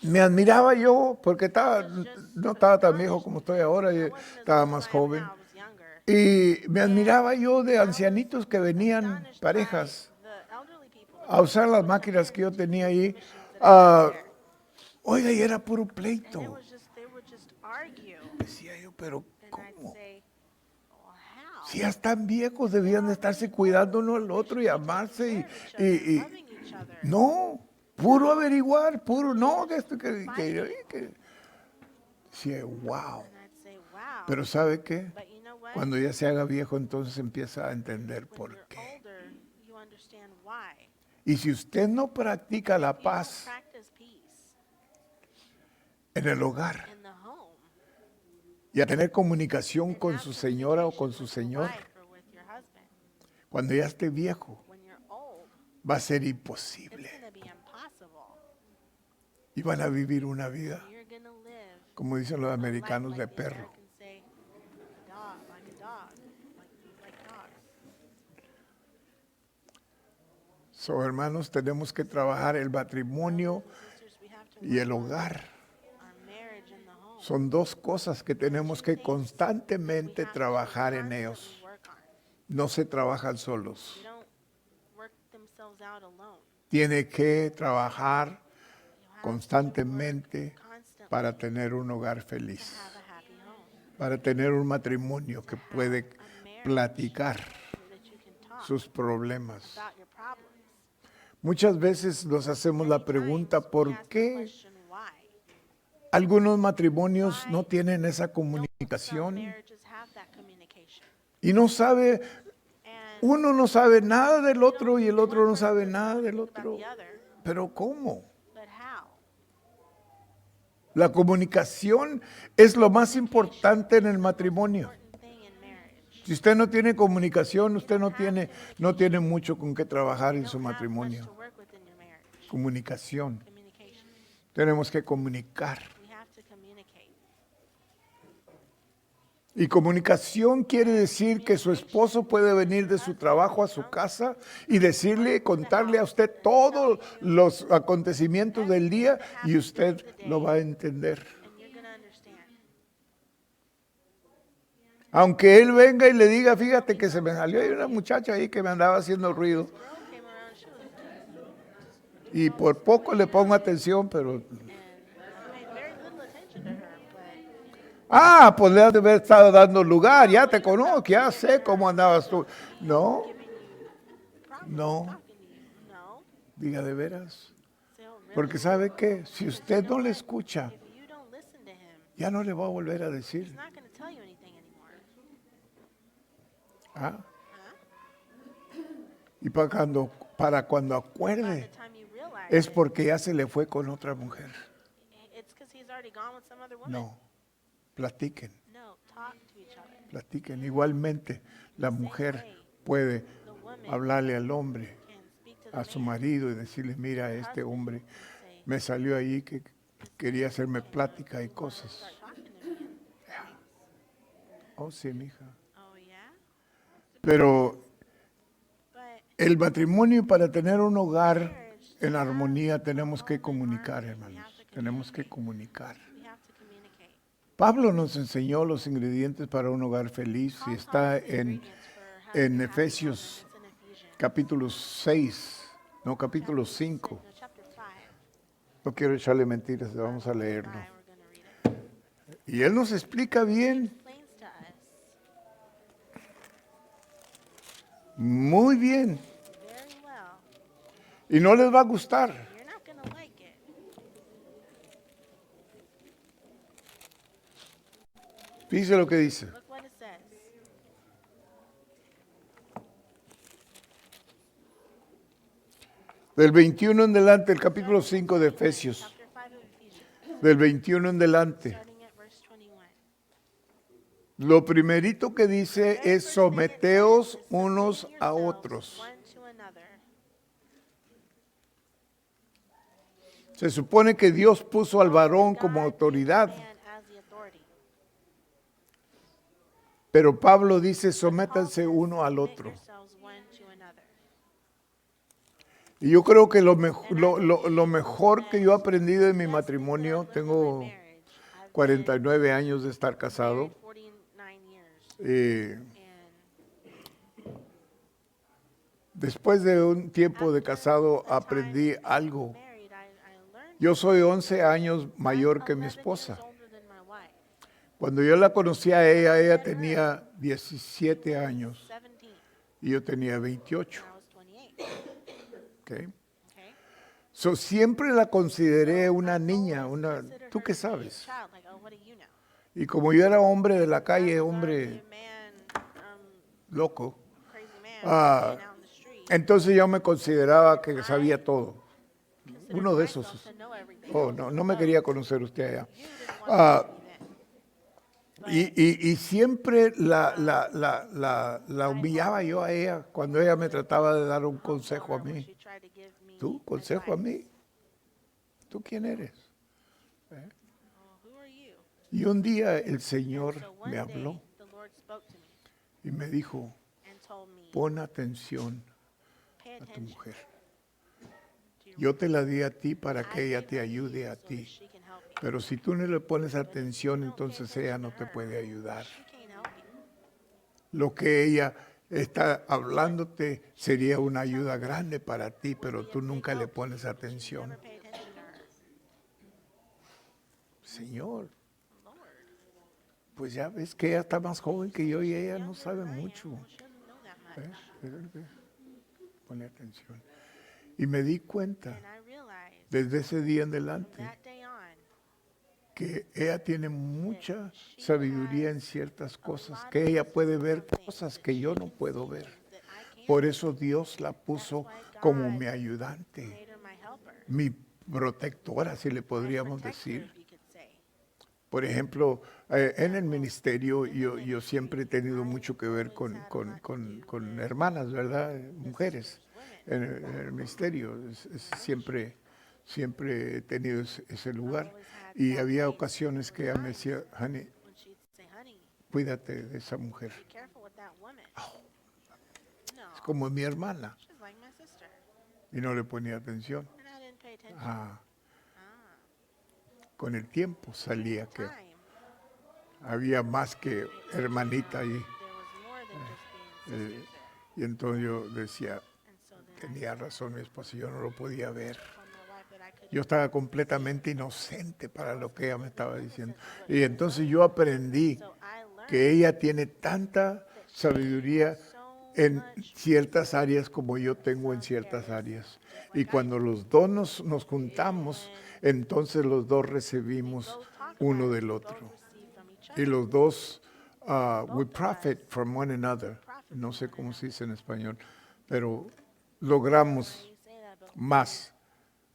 me admiraba yo, porque no estaba tan viejo como estoy ahora, I y wasn't as estaba old más as I am joven. now, I was younger. Y me admiraba yo de ancianitos que venían, Astonished by parejas, the elderly people that a usar las with the máquinas que yo marriage tenía ahí. machines that I had there. Oiga, y era puro And it pleito. was just, they would just argue. Decía yo, pero And I'd ¿cómo? say, well, how? Si ya están viejos, debían de estarse cuidando uno al otro y amarse. Care of each other, Y loving each other. no, puro averiguar, puro no, de esto que decía, wow. And I'd say, wow. Pero ¿sabe qué? But you know what? Cuando ya se haga viejo, entonces empieza a entender When por you're qué. older, you understand why. Y si usted no practica la If you don't paz practice peace en el hogar in the home, y a tener comunicación and con have su señora o communication con su with your señor, wife or with your husband, cuando ya esté viejo, when you're old, va a ser it's imposible. going to be impossible. Y van a vivir una vida, You're going to live como dicen los a life americanos, de like the perro. Americans say, dog, like a dog, like dogs. So, hermanos, tenemos que trabajar el matrimonio Brothers and sisters, we have to y el work on hogar. our marriage in the home. Son dos cosas que tenemos que We constantemente have to trabajar en constantly ellos. work on. No se trabajan solos. They don't work themselves out alone. Tiene que trabajar You have to work constantemente constantly para tener un hogar to feliz, have a happy home, para tener un matrimonio que puede platicar so that you can talk sus problemas. about your problems. Muchas veces nos hacemos la pregunta, Times we ¿por ask the qué question, why? algunos matrimonios no tienen esa Some comunicación? marriages have that communication. Y no sabe, And uno no sabe nada del otro y el otro no sabe nada del about otro. the other, Pero ¿cómo? but how? La comunicación es lo más importante en el matrimonio. Important thing in marriage. Si usted no tiene comunicación, usted no tiene mucho con qué trabajar en You su don't have much matrimonio. to work with in your marriage. Comunicación. Communication. Tenemos que comunicar. We have to communicate. Y comunicación quiere decir que su esposo puede venir de su trabajo a su casa y decirle, contarle a usted todos los acontecimientos del día y usted lo va a entender. And you're going to understand. Aunque él venga y le diga, fíjate que se me salió ahí una muchacha ahí que me andaba haciendo ruido. Girl came around, she was, Y por poco le pongo atención, pero... and I paid very little attention to her, but Ah, pues le has de haber estado dando lugar, ya te conozco, ya sé cómo andabas tú. No, problems No. talking to you. No. diga de veras. Say, oh, really? Porque ¿sabe qué? Si usted no le escucha, If you don't listen to him, ya no le va a volver a decir. he's not going to tell you anything anymore. ¿Ah? Huh? Y para cuando By acuerde, the time you realize es it, porque ya se le fue con otra mujer. it's because he's already gone with some other woman. No, platiquen, No, talk to each other. platiquen. Igualmente, la mujer puede The woman hablarle al hombre, can speak to the a su man, marido y decirle, mira, este hombre say, me salió ahí que quería hacerme plática y cosas. start talking to me. Oh, sí, mija. Oh, yeah? Pero But el matrimonio, para tener un hogar en armonía, tenemos que comunicar, hermanos. Tenemos que comunicar. we have to communicate. Pablo nos enseñó los ingredientes para un hogar feliz y está en Efesios It's in Ephesians. capítulo 6, no, capítulo 5. No, chapter 5. No quiero echarle mentiras, vamos a leerlo. We're going to read it. Y él nos explica bien, Explains to us muy bien, very well. y no les va a gustar. You're not going to like it. Fíjese lo que dice. Look what it says. Del 21 en delante, el capítulo 5 de Efesios, Chapter 5 of Ephesians, del 21 en delante. starting at verse 21. Lo primerito que dice es someteos unos a otros. One to another. Se supone que Dios puso al varón como God autoridad, made man as the authority. pero Pablo dice Paul sométanse says, uno al "Submit otro. yourselves one to another." Y yo creo que lo mejor que yo he aprendido en mi matrimonio, tengo 49 años de estar casado. 49 years. eh, And Después de un tiempo de after casado a aprendí time algo. married, I learned Yo soy 11 años mayor que mi 11 years esposa. older than my wife. Cuando yo la conocí a ella tenía 17 años 17. y yo tenía 28. And I was 28. ¿Okay? Okay. So, siempre la consideré una I've niña, always considered ¿tú her qué to be a sabes? child, like, oh, what do you know? Y como yo era hombre de la I calle, was already hombre a man, loco, crazy man, Ah, being out in the street. entonces yo me consideraba que sabía todo. Considered Uno de myself esos. to know everything. Oh, no me quería conocer usted allá. You didn't want Ah, to know me then. Y siempre la humillaba yo a ella cuando ella me trataba de dar un consejo a When mí. she tried to give me ¿Tú? ¿Consejo a advice. mí? ¿Tú quién eres? Oh, who are you? Y un día el Señor So one me day, habló the Lord spoke to me y me dijo, and told me, pon atención pay a tu attention mujer. to your Yo te la di a ti para I que ella gave te her to ayude you a so that ti. she can help you. Pero si tú no le pones atención, entonces ella no te puede ayudar. She can't help you. Lo que ella está hablándote sería una ayuda grande para ti, pero tú nunca le pones atención. Never pay attention to her. Señor, Lord, pues ya ves que ella está más joven que yo y ella no younger sabe than I am, mucho. well, she doesn't know that much. ¿Ves? Pone atención. Y me di cuenta And I realized desde ese día en from adelante that day on que ella tiene mucha sabiduría en ciertas cosas, que ella puede ver cosas que yo no puedo ver. that I can't Por eso Dios la puso como mi ayudante, made her my helper. mi protectora, si le My podríamos protector, decir. if you could say. Por ejemplo, en el ministerio yo siempre he tenido mucho que ver con hermanas, ¿verdad? Mujeres. En el ministerio siempre he tenido ese lugar. Y había ocasiones que ella me decía, honey, When she'd say, honey, cuídate de esa mujer. be careful with that woman. No, Es como mi hermana. she's like my sister. Y no le ponía atención. And I didn't pay attention. Ah, con el tiempo salía que Time, había más que hermanita ahí. there was more than just being sisters there. Y entonces yo decía, And so then I tenía razón mi esposa, yo no lo podía ver. told my wife that I couldn't. Yo estaba completamente inocente para lo que ella me estaba diciendo. Y entonces yo aprendí So I learned que ella tiene tanta sabiduría so en much. ciertas áreas como yo tengo en ciertas áreas. Y cuando los dos nos juntamos, entonces los dos recibimos Both talk uno about it, del we both otro. receive from each Y other. los dos, we profit from one another. No sé cómo se dice en español, pero logramos You say that, but más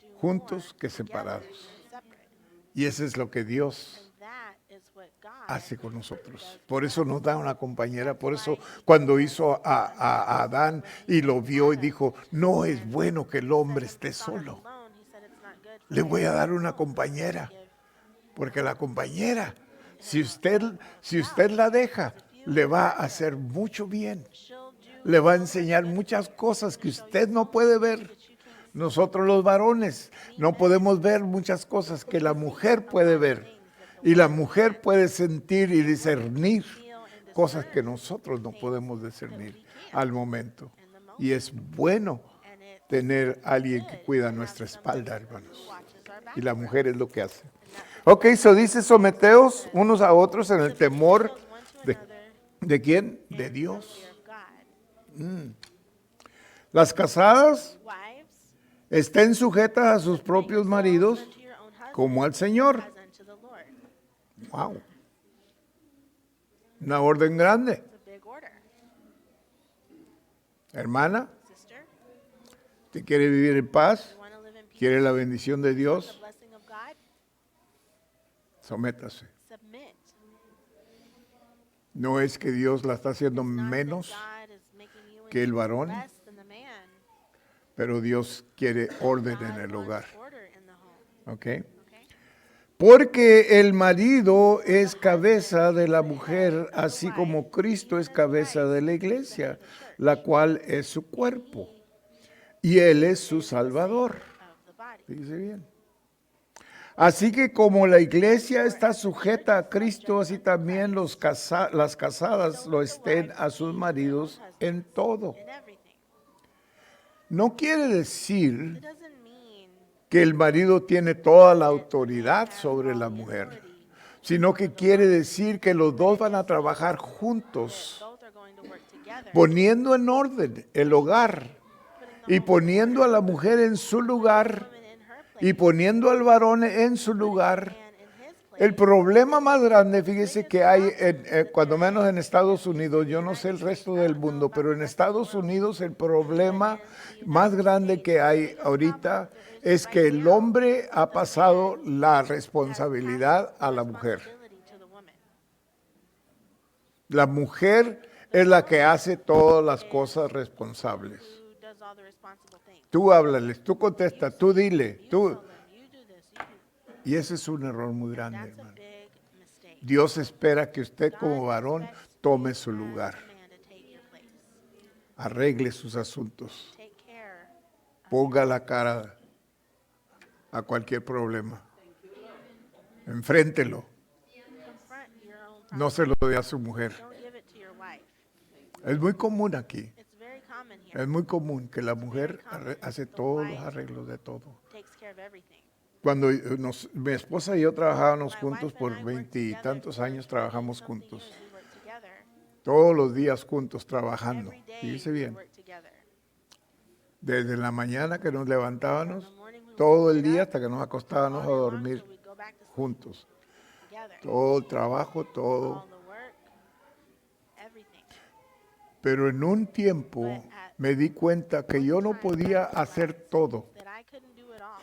do more juntos que together separados. than separate. Y eso es lo que Dios And that is what God hace con nosotros. Por eso nos da una compañera. Por eso cuando hizo a Adán y lo vio y dijo, no es bueno que el hombre esté solo. alone, he said it's not good for Le man voy a dar una compañera. Porque la compañera, si usted la deja, le va a hacer mucho bien. she'll do Le va a enseñar muchas cosas que usted no puede ver. Nosotros los varones no podemos ver muchas cosas que la mujer puede ver. Y la mujer puede sentir y discernir cosas que nosotros no podemos discernir al momento. Y es bueno and it tener a alguien que cuida nuestra espalda, hermanos. watches our back. Y la mujer es lo que hace. Ok, so dice, someteos unos a otros en el temor One to de, another, ¿de quién? De in Dios. fear of God. Las casadas Wives, estén sujetas a sus propios maridos unto your own husband como al Señor. as unto the Lord. Wow. Una orden grande. It's a big order. Hermana, Sister, ¿te quiere vivir en paz? you want to live in peace ¿Quiere la bendición de with the Dios? blessing of God? Sométase. Submit. No es que Dios la está haciendo Not that menos, God is making you que el varón. less than the man. pero Dios quiere orden God en el wants hogar. order in the home. ¿Ok? Okay? Porque el marido es cabeza de la mujer, así como Cristo es cabeza de la iglesia, la cual es su cuerpo. y Él es su Salvador. of the body. Fíjese bien. Así que como la iglesia está sujeta a Cristo, así también las casadas lo estén a sus maridos en todo. In everything. No quiere decir It doesn't mean que el marido tiene toda la autoridad sobre la mujer, sino que quiere decir que los dos van a trabajar juntos, both are going to work together. poniendo en orden el hogar y poniendo a la mujer en su lugar Woman in her place y poniendo al varón en su lugar. and in his place. El problema más grande, fíjese que hay, cuando menos en Estados Unidos, yo no sé el resto del mundo, pero en Estados Unidos el problema más grande que hay ahorita es que el hombre ha pasado la responsabilidad a la mujer. Responsibility to the woman. La mujer es la que hace todas las cosas responsables. Who does all the responsible things. Tú háblales, tú contesta, tú dile, tú. Tell them, you do this, you do. Y ese es un error muy grande, That's a hermano. big mistake. Dios espera que usted como varón tome su lugar, Man to take your place. arregle sus asuntos, Take care. ponga la cara a cualquier problema, enfréntelo, Confront your own no se lo dé a su mujer. Don't give it to your wife. Es muy común aquí, It's very common here. es muy común que la mujer hace todos los arreglos de todo. Takes care of everything. Cuando mi esposa y yo trabajábamos juntos por 20 y tantos años, trabajamos juntos, We work together. todos los días juntos trabajando. Every day Fíjese we bien, work together. desde la mañana que nos levantábamos, In the morning we todo el día hasta que nos acostábamos a all day long dormir till we go back to sleep juntos. together. Todo el trabajo, todo. All the work, everything. Pero en un tiempo me di cuenta que yo no podía hacer todo. That I couldn't do it all.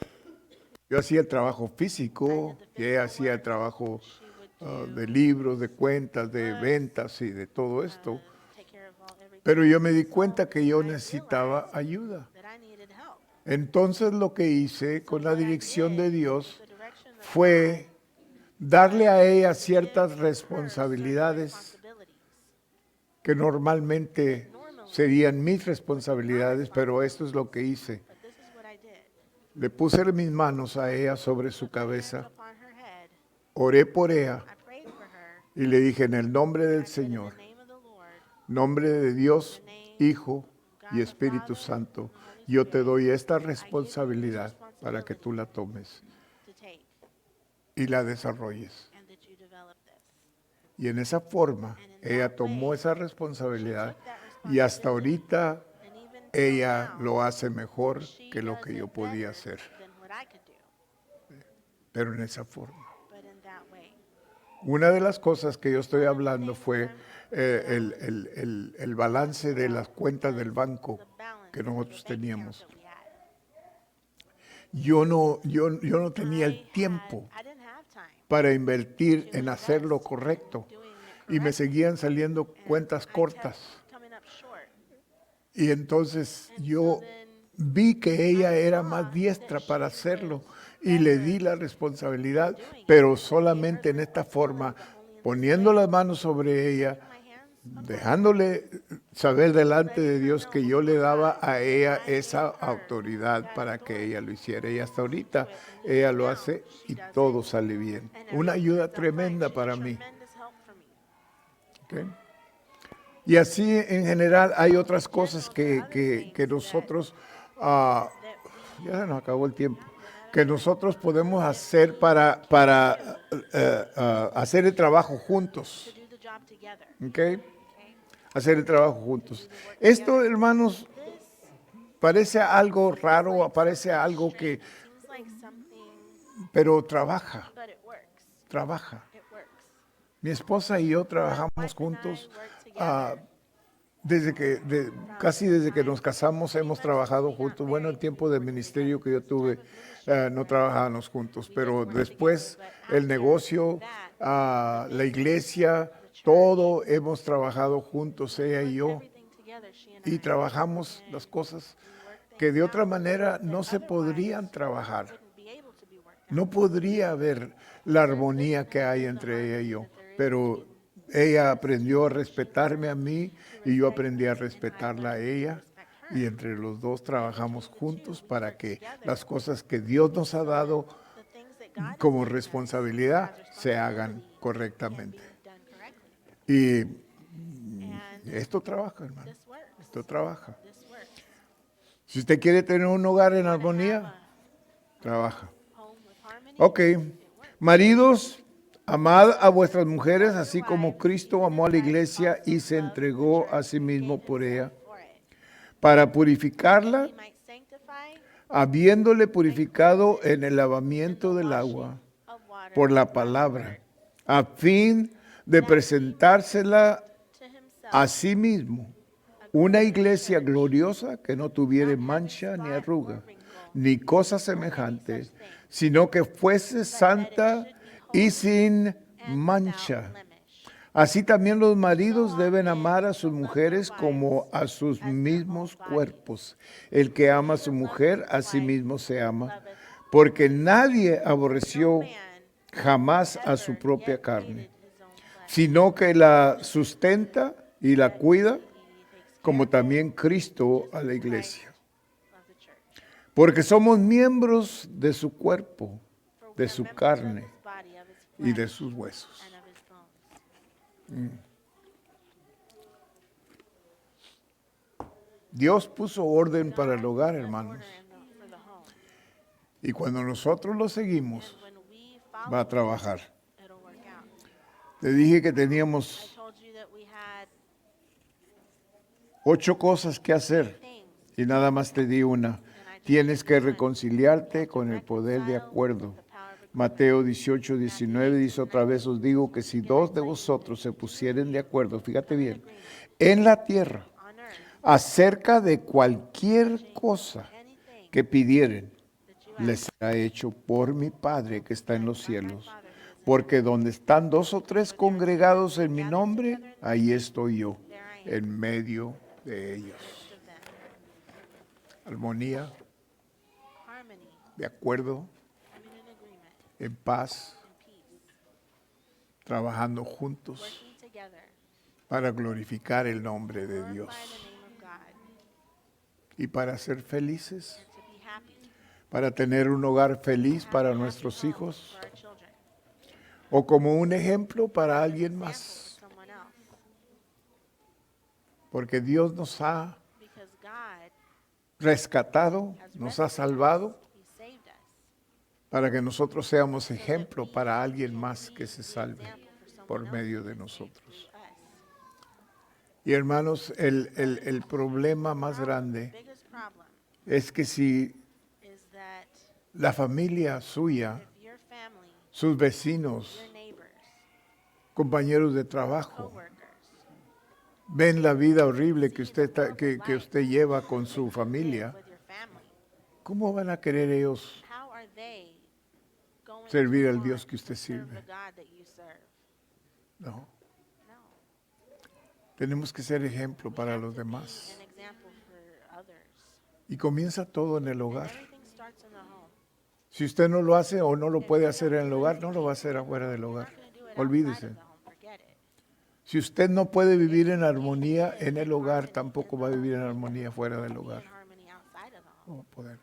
Yo hacía el trabajo físico, y ella hacía el trabajo She would de libros, de cuentas, de ventas y de todo esto. take care of everything. Pero yo me di cuenta que yo necesitaba ayuda. That I needed help. Entonces lo que hice con la dirección de Dios The direction of fue darle a ella ciertas responsabilidades responsibilities. que normalmente serían mis responsabilidades, pero esto es lo que hice. But this is what I did. Le puse mis manos a ella sobre su cabeza, Upon her head, oré por ella I prayed for her. y le dije en el nombre del I said, in Señor, the name of the Lord, nombre de Dios, Hijo y Espíritu Santo, yo te doy esta responsabilidad para que tú la tomes to take y la desarrolles. and that you develop this. Y en esa forma, ella tomó esa responsabilidad y hasta ahorita And even ella now, lo hace mejor she que lo does que it yo podía better hacer, than what I could do, pero en esa forma. but in that way. Una de las cosas que yo estoy hablando fue el balance de las cuentas del banco The balance que of the nosotros bank account teníamos. that we had. Yo no tenía el tiempo I didn't have time para invertir en hacer lo correcto doing it y me correctly. seguían saliendo cuentas I cortas. kept coming up short. Y entonces yo vi que ella era más diestra para hacerlo y le di la responsabilidad, pero solamente en esta forma, poniendo las manos sobre ella, My hands dejándole saber delante de Dios que yo le daba a ella esa autoridad para que ella lo hiciera. Y hasta ahorita ella lo hace y todo sale bien. Una ayuda tremenda para mí. tremendous help for me. ¿Ok? Y así en general hay otras cosas que nosotros, ya se nos acabó el tiempo, que nosotros podemos hacer para hacer el trabajo juntos. To do the job together. ¿Ok? Hacer el trabajo juntos. Esto, hermanos, parece algo raro, parece algo que, Seems like something, pero trabaja, but it works. trabaja. It works. Mi esposa y yo trabajamos juntos. Casi desde que nos casamos hemos trabajado juntos. Bueno, el tiempo de ministerio que yo tuve no trabajábamos juntos, pero después el negocio, la iglesia, todo hemos trabajado juntos, ella y yo, Everything together, she and y I. trabajamos las cosas que de otra manera no se podrían trabajar. Wouldn't be able to be worked out. No podría haber la armonía que hay entre ella y yo, pero ella aprendió a respetarme a mí y yo aprendí a respetarla a ella y entre los dos trabajamos juntos para que las cosas que Dios nos ha dado the things that God has como given us responsabilidad as se hagan responsibility can correctamente. be done correctly. Y And esto trabaja, hermano. this works. Esto trabaja. This works. Si usted quiere tener un hogar en Want to have armonía, trabaja. a home with harmony? Ok. It works. Maridos, amad a vuestras mujeres así como Cristo amó a la iglesia y se entregó a sí mismo por ella, For it. para purificarla, He might sanctify habiéndole purificado en el lavamiento del agua of water por la palabra, a fin de presentársela to himself a sí mismo, una iglesia gloriosa que no tuviera mancha ni arruga, ni cosa semejante, sino que fuese santa y sin mancha. Así también los maridos deben amar a sus mujeres como a sus mismos cuerpos. El que ama a su mujer, a sí mismo se ama, porque nadie aborreció jamás a su propia carne, sino que la sustenta y la cuida, como también Cristo a la iglesia. Porque somos miembros de su cuerpo, de su carne y de sus huesos. Dios puso orden para el hogar, hermanos. Y cuando nosotros lo seguimos, va a trabajar. Te dije que teníamos 8 cosas que hacer y nada más te di una. Tienes que reconciliarte con el poder de acuerdo. Mateo 18, 19 dice otra vez, os digo que si 2 de vosotros se pusieren de acuerdo, fíjate bien, en la tierra, acerca de cualquier cosa que pidieren, les será hecho por mi Padre que está en los cielos. Porque donde están 2 o 3 congregados en mi nombre, ahí estoy yo, en medio de ellos. Armonía, de acuerdo, en paz, trabajando juntos para glorificar el nombre de Dios y para ser felices, para tener un hogar feliz para nuestros hijos o como un ejemplo para alguien más. Porque Dios nos ha rescatado, nos ha salvado para que nosotros seamos ejemplo para alguien más que se salve por medio de nosotros. Y hermanos, el problema más grande es que si la familia suya, sus vecinos, compañeros de trabajo, ven la vida horrible que usted lleva con su familia, ¿cómo van a querer ellos servir al Dios que usted sirve? No. Tenemos que ser ejemplo para los demás. Y comienza todo en el hogar. Si usted no lo hace o no lo puede hacer en el hogar, no lo va a hacer afuera del hogar. Olvídese. Si usted no puede vivir en armonía en el hogar, tampoco va a vivir en armonía fuera del hogar. No va a poder.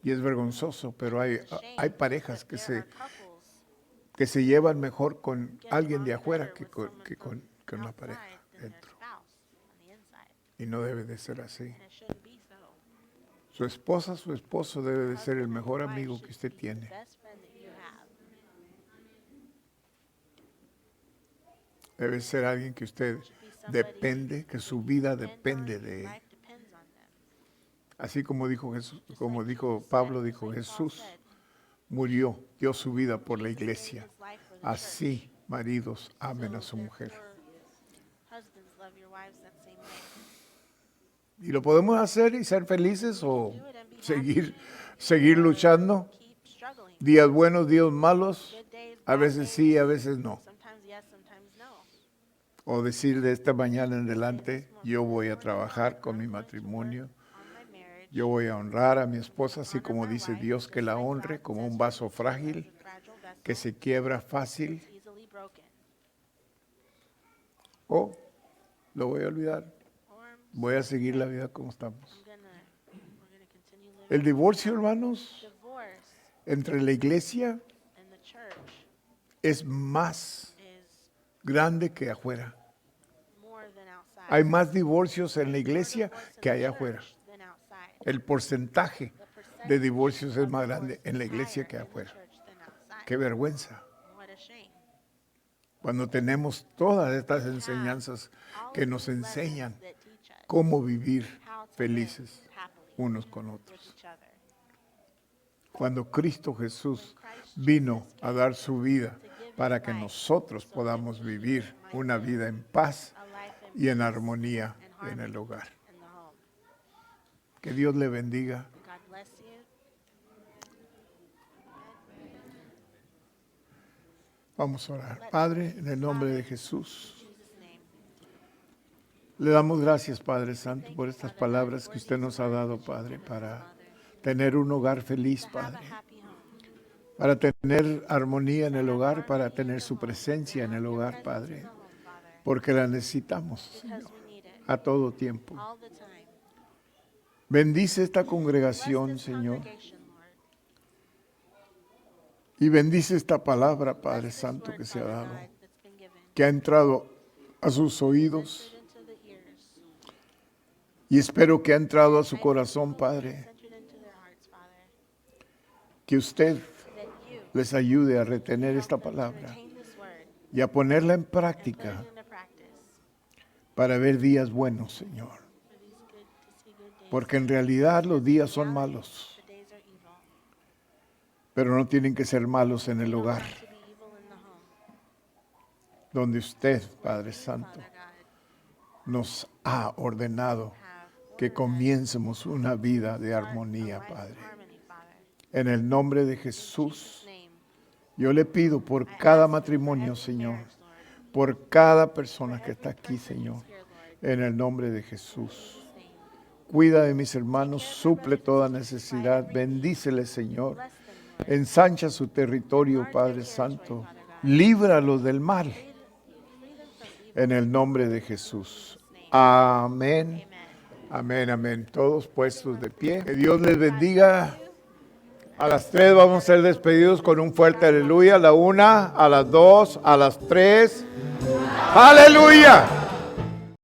Y es vergonzoso, pero hay parejas que se llevan mejor con alguien de afuera que con la pareja dentro. Y no debe de ser así. Su esposa, su esposo debe de ser el mejor amigo que usted tiene. Debe ser alguien que usted depende, que su vida depende de él. Así como dijo Jesús, como dijo Pablo, dijo Jesús murió, dio su vida por la iglesia. Así, maridos, amen a su mujer. ¿Y lo podemos hacer y ser felices o seguir luchando? Días buenos, días malos, a veces sí, a veces no. O decir de esta mañana en adelante, yo voy a trabajar con mi matrimonio, yo voy a honrar a mi esposa, así como dice Dios que la honre, como un vaso frágil que se quiebra fácil. O lo voy a olvidar. Voy a seguir la vida como estamos. We're gonna continue living. El divorcio, hermanos, Divorce entre la iglesia in the church es más is grande que afuera. more than outside. Hay más divorcios en la iglesia Divorce in que the allá afuera. church than outside. El porcentaje The percentage de divorcios es of más divorce grande en la is iglesia higher que in the afuera. church than outside. Qué vergüenza. What a shame. Cuando tenemos todas estas Have enseñanzas all que of nos these lessons enseñan that teach us cómo vivir how to felices live happily unos con with otros. each other. Cuando Cristo Jesús vino a dar su vida para que nosotros podamos vivir una vida en paz A life in y en peace armonía and en el harmony hogar. in the home. Que Dios le bendiga. God bless you. Vamos a orar. Padre, en el nombre de Jesús, In Jesus' name. le damos gracias, Padre Santo, por estas palabras que usted nos ha dado, Padre, para tener un hogar feliz, To have Padre, a happy home. para tener armonía en el hogar, para tener su presencia en el hogar, Padre, In the home, Father. porque la necesitamos, Because Señor, we need it a todo tiempo. all the time. Bendice esta Bless congregación, this Señor, congregation, Lord. y bendice esta palabra, Padre Bless this Santo, word, que se ha Father dado, God, that's been given. que ha entrado a sus oídos, Entered into the ears. y espero que ha entrado a su corazón, Padre, Entered into their hearts, Father. que usted That you les ayude a retener esta help them to palabra retain this word y a ponerla en and put práctica it into practice para ver días buenos, Señor. for these good to see good days. Porque en realidad los días son malos, The days are evil. pero no tienen que ser malos en el hogar, To be evil in the home. donde usted, Padre Santo, Father God, nos ha ordenado have que comiencemos una vida de armonía, life Padre. in harmony, Father. En el nombre de Jesús, Name. yo le pido por cada matrimonio, Señor, por cada persona que está aquí, Señor, Here, Lord. en el nombre de Jesús. Name. Cuida de mis hermanos, suple toda necesidad, bendíceles, Señor. Bless them, Lord. Ensancha su territorio, Padre Santo. Líbralos del mal, Free them from evil. en el nombre de Jesús. Amén. Amen. Amén, amén. Todos puestos de pie. Que Dios les bendiga. A las 3 vamos a ser despedidos con un fuerte aleluya. A la 1, a las 2, a las 3. ¡Aleluya!